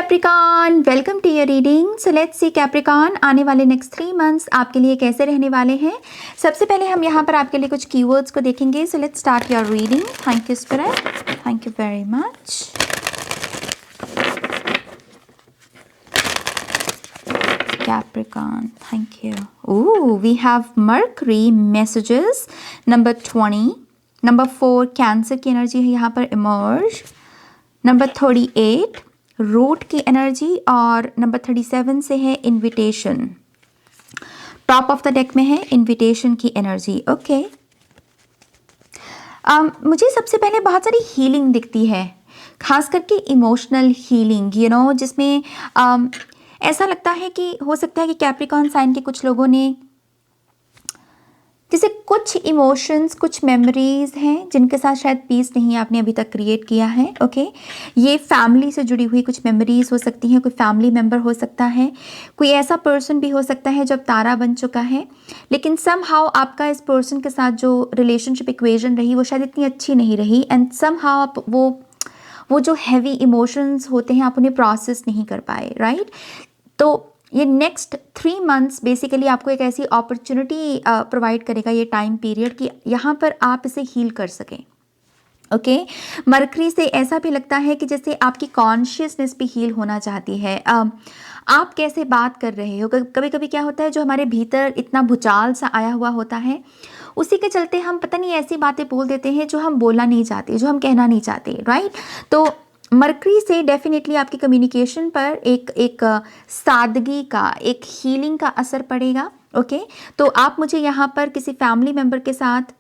Capricorn, welcome to your reading. So let's see Capricorn आने वाले next 3 months आपके लिए कैसे रहने वाले हैं। सबसे पहले हम यहाँ पर आपके लिए कुछ कीवर्ड्स को देखेंगे। So let's start your reading. Thank you spirit, thank you very much. Capricorn, thank you. Ooh, we have Mercury messages number 20, number 4 cancer की एनर्जी है यहाँ पर emerge, नंबर 38 रूट की एनर्जी और नंबर 37 से है invitation. Top of the deck में है इनविटेशन की एनर्जी। ओके, मुझे सबसे पहले बहुत सारी हीलिंग दिखती है, खास करके इमोशनल हीलिंग, जिसमें ऐसा लगता है कि हो सकता है कि कैप्रिकॉन साइन के कुछ लोगों ने जैसे कुछ इमोशंस, कुछ मेमोरीज हैं जिनके साथ शायद पीस नहीं आपने अभी तक क्रिएट किया है। ओके, ये फैमिली से जुड़ी हुई कुछ मेमोरीज हो सकती हैं, कोई फैमिली मेम्बर हो सकता है, कोई ऐसा पर्सन भी हो सकता है जब तारा बन चुका है, लेकिन समहाउ आपका इस पर्सन के साथ जो रिलेशनशिप इक्वेशन रही वो शायद इतनी अच्छी नहीं रही, एंड समहाउ आप वो जो हैवी इमोशंस होते हैं आप उन्हें प्रोसेस नहीं कर पाए, राइट। तो ये नेक्स्ट 3 मंथ्स बेसिकली आपको एक ऐसी अपॉर्चुनिटी प्रोवाइड करेगा, ये टाइम पीरियड, कि यहाँ पर आप इसे हील कर सकें। ओके, मरकरी से ऐसा भी लगता है कि जैसे आपकी कॉन्शियसनेस भी हील होना चाहती है। आप कैसे बात कर रहे हो, कभी कभी क्या होता है जो हमारे भीतर इतना भूचाल सा आया हुआ होता है, उसी के चलते हम पता नहीं ऐसी बातें बोल देते हैं जो हम बोलना नहीं चाहते, जो हम कहना नहीं चाहते, राइट। तो मरकरी से डेफिनेटली आपकी कम्युनिकेशन पर एक सादगी का, एक हीलिंग का असर पड़ेगा। ओके, तो आप मुझे यहाँ पर किसी फैमिली मेम्बर के साथ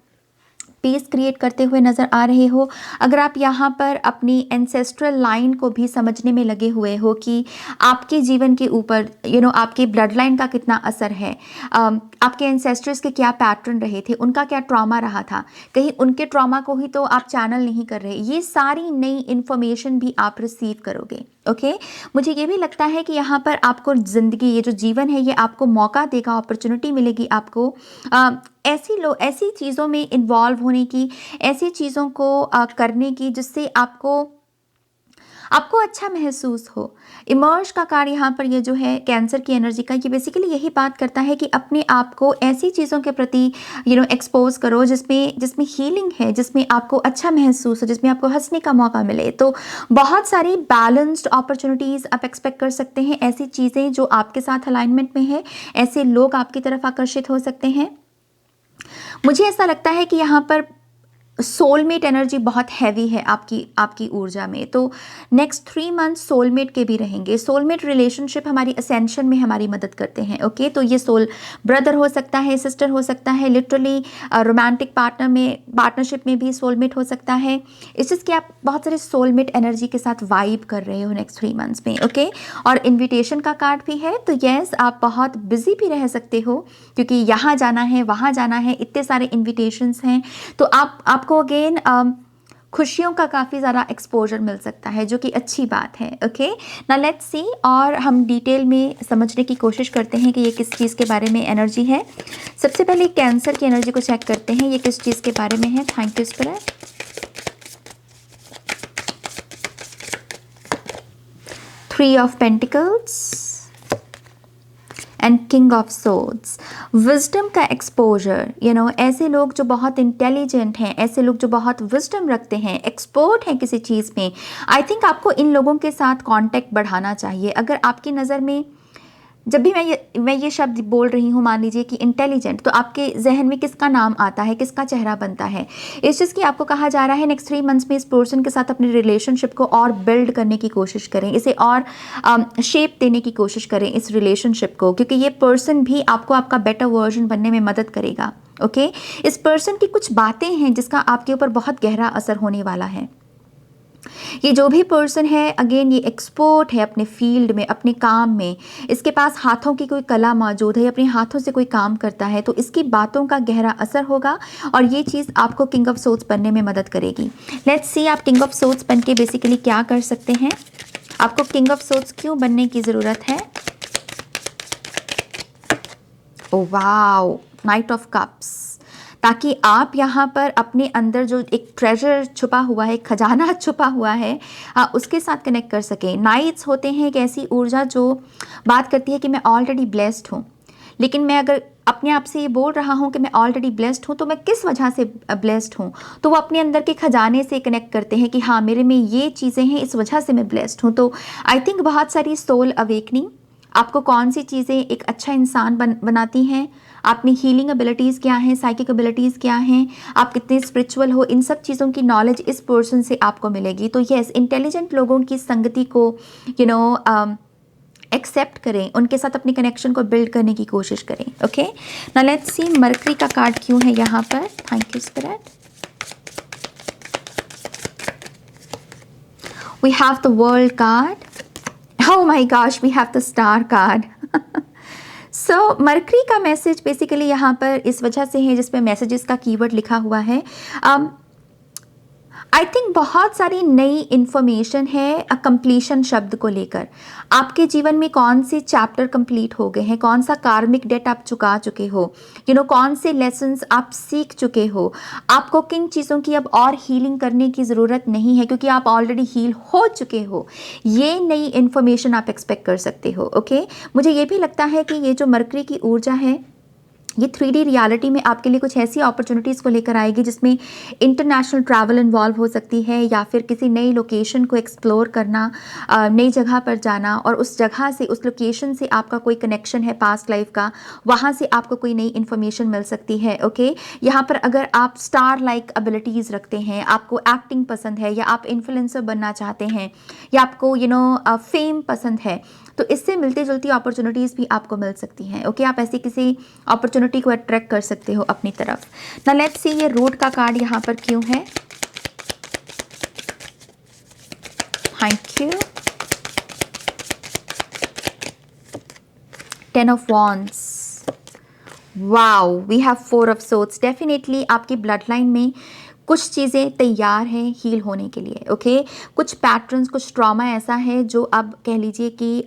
पीस क्रिएट करते हुए नज़र आ रहे हो। अगर आप यहाँ पर अपनी एंसेस्ट्रल लाइन को भी समझने में लगे हुए हो कि आपके जीवन के ऊपर आपके ब्लड लाइन का कितना असर है, आपके एंसेस्टर्स के क्या पैटर्न रहे थे, उनका क्या ट्रॉमा रहा था, कहीं उनके ट्रॉमा को ही तो आप चैनल नहीं कर रहे, ये सारी नई इन्फॉर्मेशन भी आप रिसीव करोगे। ओके, मुझे ये भी लगता है कि यहाँ पर आपको ज़िंदगी, ये जो जीवन है, ये आपको मौका देगा, अपॉर्चुनिटी मिलेगी आपको ऐसी चीज़ों में इन्वॉल्व होने की, ऐसी चीज़ों को करने की जिससे आपको अच्छा महसूस हो। इमर्ज का कार्ड यहाँ पर ये जो है कैंसर की एनर्जी का, ये बेसिकली यही बात करता है कि अपने आप को ऐसी चीज़ों के प्रति एक्सपोज करो जिसमें हीलिंग है, जिसमें आपको अच्छा महसूस हो, जिसमें आपको हंसने का मौका मिले। तो बहुत सारी बैलेंस्ड अपॉर्चुनिटीज़ आप एक्सपेक्ट कर सकते हैं, ऐसी चीज़ें जो आपके साथ अलाइनमेंट में है, ऐसे लोग आपकी तरफ आकर्षित हो सकते हैं। मुझे ऐसा लगता है कि यहाँ पर सोलमेट एनर्जी बहुत हैवी है आपकी ऊर्जा में। तो नेक्स्ट 3 मंथ सोलमेट के भी रहेंगे। सोलमेट रिलेशनशिप हमारी असेंशन में हमारी मदद करते हैं। ओके, तो ये सोल ब्रदर हो सकता है, सिस्टर हो सकता है, लिटरली रोमांटिक पार्टनरशिप में भी सोलमेट हो सकता है। इट्स जस्ट कि आप बहुत सारे सोलमेट एनर्जी के साथ वाइब कर रहे हो नेक्स्ट 3 मंथ्स में। ओके, और इन्विटेशन का कार्ड भी है, तो येस आप बहुत बिजी भी रह सकते हो क्योंकि यहाँ जाना है, वहाँ जाना है, इतने सारे इन्विटेशंस हैं। तो आपको अगेन खुशियों का काफ़ी ज़्यादा एक्सपोजर मिल सकता है, जो कि अच्छी बात है। ओके, ना लेट्स सी, और हम डिटेल में समझने की कोशिश करते हैं कि ये किस चीज़ के बारे में एनर्जी है। सबसे पहले कैंसर की एनर्जी को चेक करते हैं, ये किस चीज़ के बारे में है। Thank you spirit. Three of pentacles and king of swords, wisdom का एक्सपोजर। ऐसे लोग जो बहुत इंटेलिजेंट हैं, ऐसे लोग जो बहुत विजडम रखते हैं, एक्सपर्ट हैं किसी चीज़ में, आई थिंक आपको इन लोगों के साथ कांटेक्ट बढ़ाना चाहिए। अगर आपकी नज़र में जब भी मैं ये शब्द बोल रही हूँ, मान लीजिए कि इंटेलिजेंट, तो आपके जहन में किसका नाम आता है, किसका चेहरा बनता है? इस चीज़ की आपको कहा जा रहा है नेक्स्ट 3 मंथ्स में इस पर्सन के साथ अपने रिलेशनशिप को और बिल्ड करने की कोशिश करें, इसे और शेप देने की कोशिश करें इस रिलेशनशिप को, क्योंकि ये पर्सन भी आपको आपका बेटर वर्जन बनने में मदद करेगा। ओके, इस पर्सन की कुछ बातें हैं जिसका आपके ऊपर बहुत गहरा असर होने वाला है। ये जो भी पर्सन है, अगेन ये एक्सपर्ट है अपने फील्ड में, अपने काम में, इसके पास हाथों की कोई कला मौजूद है, अपने हाथों से कोई काम करता है, तो इसकी बातों का गहरा असर होगा और ये चीज़ आपको किंग ऑफ सोर्ड्स बनने में मदद करेगी। लेट्स सी आप किंग ऑफ सोर्ड्स बन के बेसिकली क्या कर सकते हैं, आपको किंग ऑफ सोर्ड्स क्यों बनने की ज़रूरत है। Oh wow, night of cups. ताकि आप यहाँ पर अपने अंदर जो एक ट्रेजर छुपा हुआ है, खजाना छुपा हुआ है, उसके साथ कनेक्ट कर सकें। नाइट्स होते हैं एक ऐसी ऊर्जा जो बात करती है कि मैं ऑलरेडी ब्लेस्ड हूँ, लेकिन मैं अगर अपने आप से ये बोल रहा हूँ कि मैं ऑलरेडी ब्लेस्ड हूँ, तो मैं किस वजह से ब्लेस्ड हूँ, तो वो अपने अंदर के खजाने से कनेक्ट करते हैं कि हाँ मेरे में ये चीज़ें हैं, इस वजह से मैं ब्लेस्ड हूँ। तो आई थिंक बहुत सारी सोल अवेकनिंग, आपको कौन सी चीज़ें एक अच्छा इंसान बनाती हैं, आप में हीलिंग एबिलिटीज़ क्या हैं, साइकिक एबिलिटीज़ क्या हैं, आप कितने स्पिरिचुअल हो, इन सब चीज़ों की नॉलेज इस पर्सन से आपको मिलेगी। तो यस, इंटेलिजेंट लोगों की संगति को एक्सेप्ट करें, उनके साथ अपने कनेक्शन को बिल्ड करने की कोशिश करें। Okay, now let's see Mercury का कार्ड क्यों है यहाँ पर। Thank you spirit. We have the world card. Oh my gosh, we have the star card. So Mercury का मैसेज बेसिकली यहाँ पर इस वजह से है जिसमें मैसेजेस का कीवर्ड लिखा हुआ है। आई थिंक बहुत सारी नई इन्फॉर्मेशन है कंप्लीशन शब्द को लेकर। आपके जीवन में कौन से चैप्टर कंप्लीट हो गए हैं, कौन सा कार्मिक डेट आप चुका चुके हो, कौन से लेसन्स आप सीख चुके हो, आपको किन चीज़ों की अब और हीलिंग करने की ज़रूरत नहीं है क्योंकि आप ऑलरेडी हील हो चुके हो। ये नई इन्फॉर्मेशन आप एक्सपेक्ट कर सकते हो। ओके, मुझे ये भी लगता है कि ये जो मरकरी की ऊर्जा है ये 3D रियलिटी में आपके लिए कुछ ऐसी अपॉर्चुनिटीज़ को लेकर आएगी जिसमें इंटरनेशनल ट्रैवल इन्वॉल्व हो सकती है, या फिर किसी नई लोकेशन को एक्सप्लोर करना, नई जगह पर जाना, और उस जगह से, उस लोकेशन से आपका कोई कनेक्शन है पास्ट लाइफ का, वहाँ से आपको कोई नई इन्फॉर्मेशन मिल सकती है। ओके, यहाँ पर अगर आप स्टार लाइक एबिलिटीज़ रखते हैं, आपको एक्टिंग पसंद है, या आप इन्फ्लुएंसर बनना चाहते हैं, या आपको फेम पसंद है, तो इससे मिलती जुलती अपॉर्चुनिटीज़ भी आपको मिल सकती हैं। ओके, आप ऐसी किसी अपॉर्चुनिटी को अट्रैक्ट कर सकते हो अपनी तरफ। ना लेट्स सी ये रोड का कार्ड यहाँ पर क्यों है। Thank you. 10 of wands. Wow, we have 4 of swords. Definitely आपकी ब्लड लाइन में कुछ चीज़ें तैयार हैं हील होने के लिए। ओके, कुछ पैटर्न्स, कुछ ट्रॉमा ऐसा है जो अब कह लीजिए कि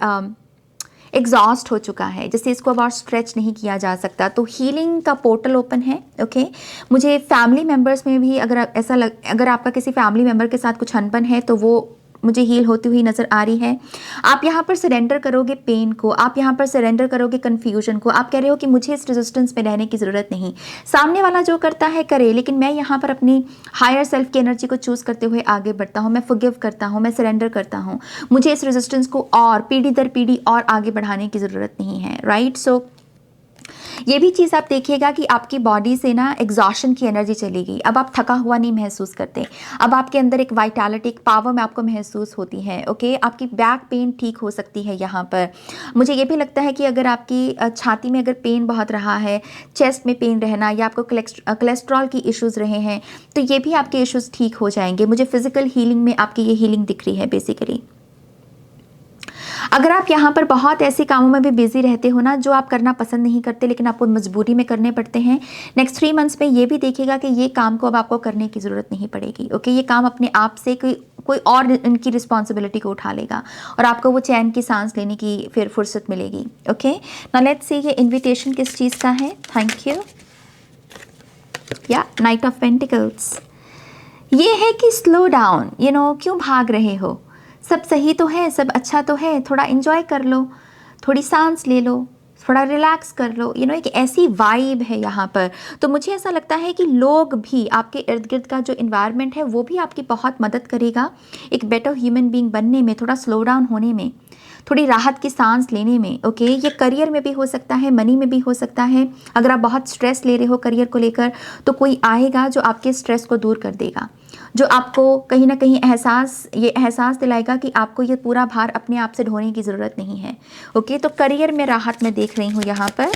एग्जॉस्ट हो चुका है, जैसे इसको अब और स्ट्रेच नहीं किया जा सकता, तो हीलिंग का पोर्टल ओपन है। ओके, मुझे फैमिली मेम्बर्स में भी अगर अगर आपका किसी फैमिली मेम्बर के साथ कुछ अनबन है तो वो मुझे हील होती हुई नज़र आ रही है। आप यहाँ पर सरेंडर करोगे पेन को, आप यहाँ पर सरेंडर करोगे कन्फ्यूजन को। आप कह रहे हो कि मुझे इस रेजिस्टेंस में रहने की ज़रूरत नहीं, सामने वाला जो करता है करे, लेकिन मैं यहाँ पर अपनी हायर सेल्फ की एनर्जी को चूज़ करते हुए आगे बढ़ता हूँ, मैं फॉरगिव करता हूँ, मैं सरेंडर करता हूँ। मुझे इस रेजिस्टेंस को और पीढ़ी दर पीढ़ी और आगे बढ़ाने की ज़रूरत नहीं है। राइट, सो ये भी चीज़ आप देखिएगा कि आपकी बॉडी से ना एग्जॉशन की एनर्जी चली गई। अब आप थका हुआ नहीं महसूस करते, अब आपके अंदर एक वाइटैलिटी, एक पावर में आपको महसूस होती है। ओके, आपकी बैक पेन ठीक हो सकती है यहाँ पर। मुझे ये भी लगता है कि अगर आपकी छाती में अगर पेन बहुत रहा है, चेस्ट में पेन रहना, या आपको कोलेस्ट्रॉल की इश्यूज़ रहे हैं, तो ये भी आपके इश्यूज़ ठीक हो जाएंगे। मुझे फिजिकल हीलिंग में आपकी ये हीलिंग दिख रही है बेसिकली। अगर आप यहाँ पर बहुत ऐसे कामों में भी बिजी रहते हो ना जो आप करना पसंद नहीं करते लेकिन आपको मजबूरी में करने पड़ते हैं, नेक्स्ट 3 मंथ्स में ये भी देखिएगा कि ये काम को अब आपको करने की ज़रूरत नहीं पड़ेगी। ओके, ये काम अपने आप से कोई और इनकी रिस्पॉन्सिबिलिटी को उठा लेगा और आपको वो चैन की सांस लेने की फिर फुर्सत मिलेगी। ओके, नाउ लेट्स सी ये इन्विटेशन किस चीज़ का है। Thank you. या नाइट ऑफ पेंटिकल्स, ये है कि स्लो डाउन, क्यों भाग रहे हो, सब सही तो है, सब अच्छा तो है, थोड़ा इन्जॉय कर लो, थोड़ी सांस ले लो, थोड़ा रिलैक्स कर लो। एक ऐसी वाइब है यहाँ पर। तो मुझे ऐसा लगता है कि लोग भी, आपके इर्द गिर्द का जो इन्वायरमेंट है वो भी आपकी बहुत मदद करेगा एक बेटर ह्यूमन बीइंग बनने में, थोड़ा स्लो डाउन होने में, थोड़ी राहत की सांस लेने में। ओके, ये करियर में भी हो सकता है, मनी में भी हो सकता है। अगर आप बहुत स्ट्रेस ले रहे हो करियर को लेकर, तो कोई आएगा जो आपके स्ट्रेस को दूर कर देगा, जो आपको कहीं ना कहीं एहसास दिलाएगा कि आपको ये पूरा भार अपने आप से ढोने की ज़रूरत नहीं है। ओके, तो करियर में राहत मैं देख रही हूँ यहाँ पर।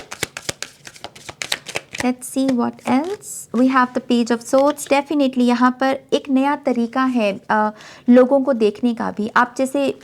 Let's see what else. We have the page of swords. Definitely यहाँ पर एक नया तरीका है लोगों को देखने का भी। आप जैसे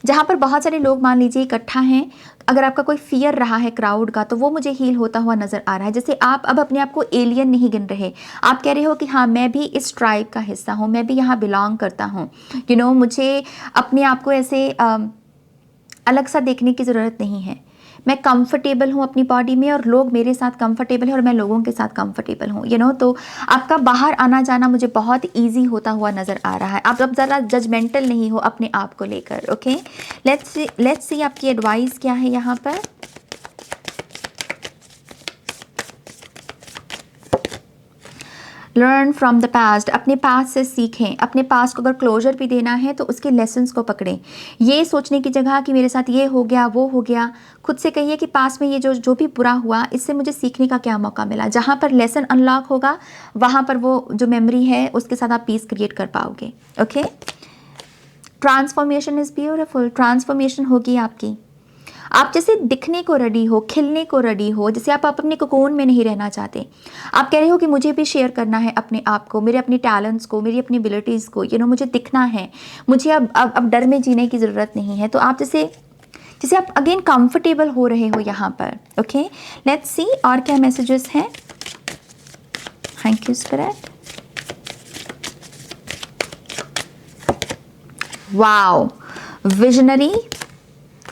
जहाँ पर बहुत सारे लोग मान लीजिए इकट्ठा हैं, अगर आपका कोई फियर रहा है क्राउड का, तो वो मुझे हील होता हुआ नज़र आ रहा है। जैसे आप अब अपने आप को एलियन नहीं गिन रहे, आप कह रहे हो कि हाँ मैं भी इस ट्राइब का हिस्सा हूँ, मैं भी यहाँ बिलोंग करता हूँ। मुझे अपने आप को ऐसे अलग सा देखने की ज़रूरत नहीं है। मैं कंफर्टेबल हूँ अपनी बॉडी में और लोग मेरे साथ कंफर्टेबल हैं और मैं लोगों के साथ कंफर्टेबल हूँ, तो आपका बाहर आना जाना मुझे बहुत ईजी होता हुआ नज़र आ रहा है। आप अब ज़रा जजमेंटल नहीं हो अपने आप को लेकर। ओके, लेट्स सी आपकी एडवाइस क्या है यहाँ पर। लर्न फ्रॉम द पास्ट, अपने पास्ट से सीखें। अपने पास्ट को अगर क्लोजर भी देना है तो उसके लेसन्स को पकड़ें। ये सोचने की जगह कि मेरे साथ ये हो गया वो हो गया, खुद से कहिए कि पास्ट में ये जो भी बुरा हुआ इससे मुझे सीखने का क्या मौका मिला। जहाँ पर लेसन अनलॉक होगा वहाँ पर वो जो मेमोरी है उसके साथ आप पीस क्रिएट कर पाओगे। Okay, transformation is beautiful, transformation होगी आपकी। आप जैसे दिखने को रेडी हो, खिलने को रेडी हो, जैसे आप अपने कोकोन में नहीं रहना चाहते। आप कह रहे हो कि मुझे भी शेयर करना है अपने आप को, मेरे अपने टैलेंट्स को, मेरी अपनी एबिलिटीज़ को, मुझे दिखना है, मुझे अब डर में जीने की ज़रूरत नहीं है। तो आप जैसे आप अगेन कंफर्टेबल हो रहे हो यहाँ पर। ओके, लेट्स सी और क्या मैसेजेस हैं। Thank you spirit. Wow, visionary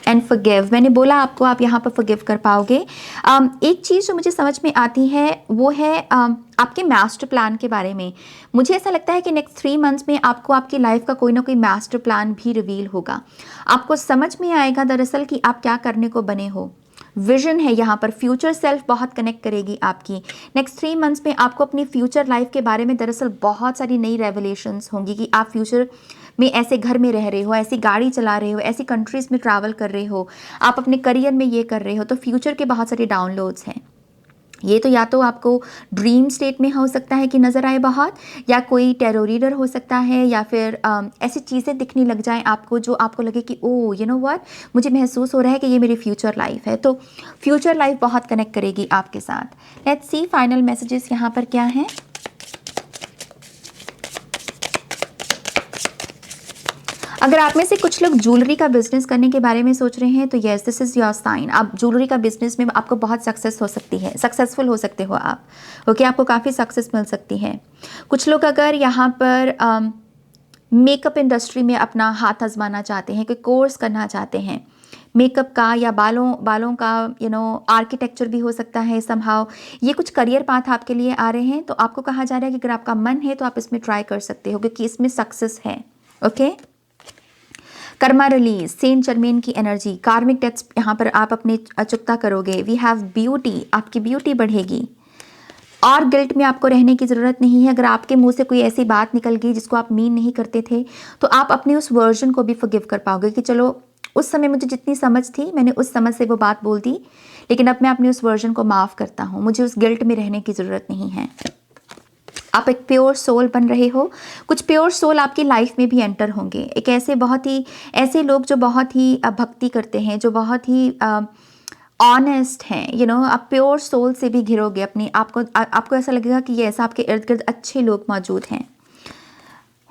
and forgive. मैंने बोला आपको आप यहाँ पर फॉरगिव कर पाओगे। एक चीज़ जो मुझे समझ में आती है वो है आपके मास्टर प्लान के बारे में। मुझे ऐसा लगता है कि नेक्स्ट 3 मंथ्स में आपको आपकी लाइफ का कोई ना कोई मास्टर प्लान भी रिवील होगा। आपको समझ में आएगा दरअसल कि आप क्या करने को बने हो। विजन है यहाँ पर, फ्यूचर सेल्फ बहुत कनेक्ट करेगी आपकी। नेक्स्ट 3 मंथ्स में आपको अपनी फ्यूचर लाइफ के बारे में दरअसल बहुत सारी नई रेवलेशंस होंगी कि आप फ्यूचर में ऐसे घर में रह रहे हो, ऐसी गाड़ी चला रहे हो, ऐसी कंट्रीज़ में ट्रैवल कर रहे हो, आप अपने करियर में ये कर रहे हो। तो फ्यूचर के बहुत सारे डाउनलोड्स हैं। ये तो या तो आपको ड्रीम स्टेट में हो सकता है कि नज़र आए बहुत, या कोई टेरो रीडर हो सकता है, या फिर ऐसी चीज़ें दिखने लग जाएं आपको जो आपको लगे कि ओ व्हाट, मुझे महसूस हो रहा है कि ये मेरी फ्यूचर लाइफ है। तो फ्यूचर लाइफ बहुत कनेक्ट करेगी आपके साथ। लेट्स सी फाइनल मैसेजेस यहाँ पर क्या हैं। अगर आप में से कुछ लोग ज्वेलरी का बिजनेस करने के बारे में सोच रहे हैं तो yes, this is your sign. आप ज्वेलरी का बिजनेस में आपको बहुत सक्सेस हो सकती है, सक्सेसफुल हो सकते हो आप। ओके, आपको काफ़ी सक्सेस मिल सकती है। कुछ लोग अगर यहाँ पर मेकअप इंडस्ट्री में अपना हाथ आजमाना चाहते हैं, कोई कोर्स करना चाहते हैं मेकअप का या बालों का, आर्किटेक्चर भी हो सकता है समहाउ। ये कुछ करियर पाथ आपके लिए आ रहे हैं, तो आपको कहा जा रहा है कि अगर आपका मन है तो आप इसमें ट्राई कर सकते हो क्योंकि इसमें सक्सेस है। Okay, karma release, Saint Germain की एनर्जी, कार्मिक डेट्स यहाँ पर आप अपने चुकता करोगे। वी हैव ब्यूटी, आपकी ब्यूटी बढ़ेगी और गिल्ट में आपको रहने की ज़रूरत नहीं है। अगर आपके मुंह से कोई ऐसी बात निकल गई जिसको आप मीन नहीं करते थे तो आप अपने उस वर्जन को भी फॉरगिव कर पाओगे कि चलो उस समय मुझे जितनी समझ थी मैंने उस समझ से वो बात बोल दी, लेकिन अब मैं अपने उस वर्जन को माफ़ करता हूँ, मुझे उस गिल्ट में रहने की ज़रूरत नहीं है। आप एक प्योर सोल बन रहे हो। कुछ प्योर सोल आपकी लाइफ में भी एंटर होंगे। एक ऐसे लोग जो बहुत ही भक्ति करते हैं, जो बहुत ही ऑनेस्ट हैं, आप प्योर सोल से भी घिरोगे अपनी आपको ऐसा लगेगा कि ये ऐसा आपके इर्द गिर्द अच्छे लोग मौजूद हैं।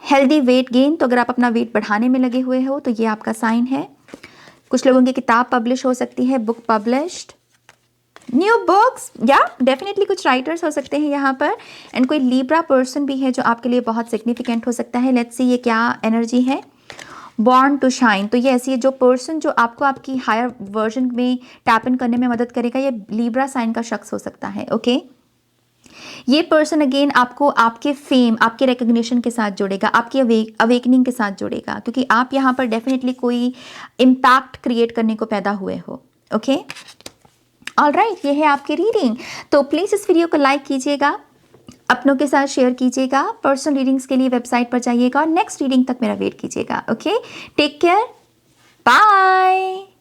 हेल्दी वेट गेन, तो अगर आप अपना वेट बढ़ाने में लगे हुए हो तो ये आपका साइन है। कुछ लोगों की किताब पब्लिश हो सकती है, बुक पब्लिश्ड, न्यू बुक्स, या डेफिनेटली कुछ राइटर्स हो सकते हैं यहाँ पर। एंड कोई लिब्रा पर्सन भी है जो आपके लिए बहुत सिग्निफिकेंट हो सकता है। लेट्स सी ये क्या एनर्जी है। बॉर्न टू शाइन, तो ये ऐसी है जो पर्सन जो आपको आपकी हायर वर्जन में टैप इन करने में मदद करेगा, ये लिब्रा साइन का शख्स हो सकता है। ओके, ये पर्सन अगेन आपको आपके फेम, आपके रिकग्निशन के साथ जोड़ेगा, आपकी अवेकनिंग के साथ जोड़ेगा, क्योंकि आप यहाँ पर डेफिनेटली कोई इम्पैक्ट क्रिएट करने को पैदा हुए हो। ओके, ऑलराइट, ये है आपकी रीडिंग। तो प्लीज़ इस वीडियो को लाइक कीजिएगा, अपनों के साथ शेयर कीजिएगा, पर्सनल रीडिंग्स के लिए वेबसाइट पर जाइएगा और नेक्स्ट रीडिंग तक मेरा वेट कीजिएगा। Okay, take care, bye.